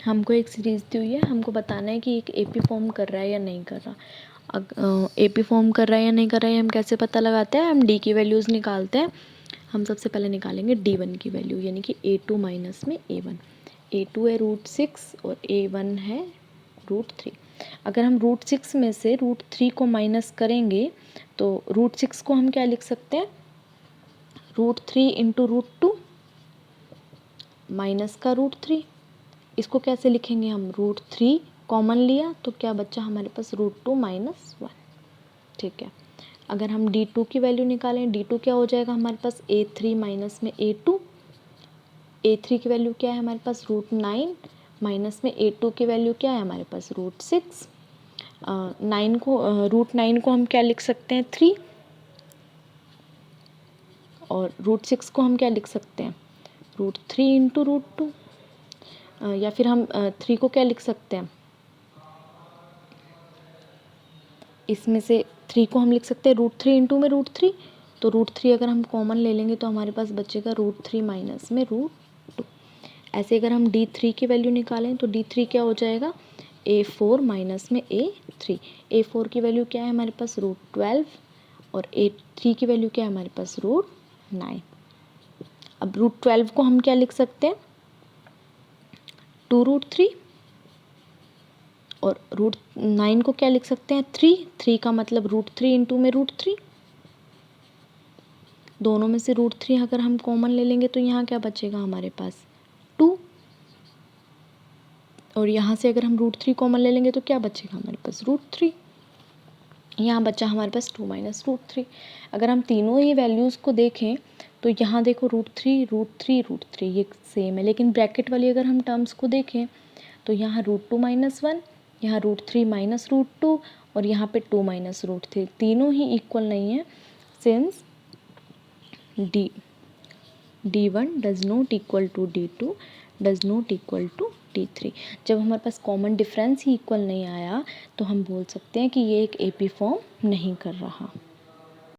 हमको एक सीरीज़ दी हुई है, हमको बताना है कि एक एपी फॉर्म कर रहा है या नहीं कर रहा। एपी फॉर्म कर रहा है या नहीं कर रहा है हम कैसे पता लगाते हैं? हम डी की वैल्यूज़ निकालते हैं। हम सबसे पहले निकालेंगे D1 की वैल्यू, यानी कि A2 माइनस में A1। A2 है √6 और A1 है √3। अगर हम √6 में से √3 को माइनस करेंगे तो √6 को हम क्या लिख सकते हैं? √3 इंटू √2 माइनस का √3। इसको कैसे लिखेंगे हम? √3 कॉमन लिया तो क्या बच्चा हमारे पास √2 माइनस 1। ठीक है, अगर हम D2 की वैल्यू निकालें, D2 क्या हो जाएगा हमारे पास? A3 माइनस में A2। A3 की वैल्यू क्या है हमारे पास? √9 माइनस में A2 की वैल्यू क्या है हमारे पास? √6। 9 को √9 को हम क्या लिख सकते हैं? 3। और √6 को हम क्या लिख सकते हैं? √3 इंटू √2। या फिर हम 3 को क्या लिख सकते हैं? इसमें से 3 को हम लिख सकते हैं √3 इंटू में √3। तो √3 अगर हम कॉमन ले लेंगे तो हमारे पास बचेगा √3 माइनस में √2। ऐसे अगर हम D3 की वैल्यू निकालें तो D3 क्या हो जाएगा? A4 माइनस में A3। A4 की वैल्यू क्या है हमारे पास? √12 और A3 की वैल्यू क्या है हमारे पास? √9। अब √12 को हम क्या लिख सकते हैं? 2√3 और √9 को क्या लिख सकते हैं? 3 का मतलब √3 इंटू में √3। दोनों में से √3 अगर हम कॉमन ले लेंगे तो यहाँ क्या बचेगा हमारे पास? 2। और यहाँ से अगर हम √3 कॉमन ले लेंगे तो क्या बचेगा हमारे पास? √3। यहाँ बचा हमारे पास 2 माइनस √3। अगर हम तीनों ही वैल्यूज़ को देखें तो यहाँ देखो √3 √3 √3 ये सेम है, लेकिन ब्रैकेट वाली अगर हम टर्म्स को देखें तो यहाँ √2 माइनस 1, यहाँ √3 माइनस √2 और यहाँ पे 2 माइनस √3, तीनों ही इक्वल नहीं है। Since D1 does not equal to D2 does not equal to D3। जब हमारे पास कॉमन डिफरेंस ही इक्वल नहीं आया तो हम बोल सकते हैं कि ये एक एपी फॉर्म नहीं कर रहा।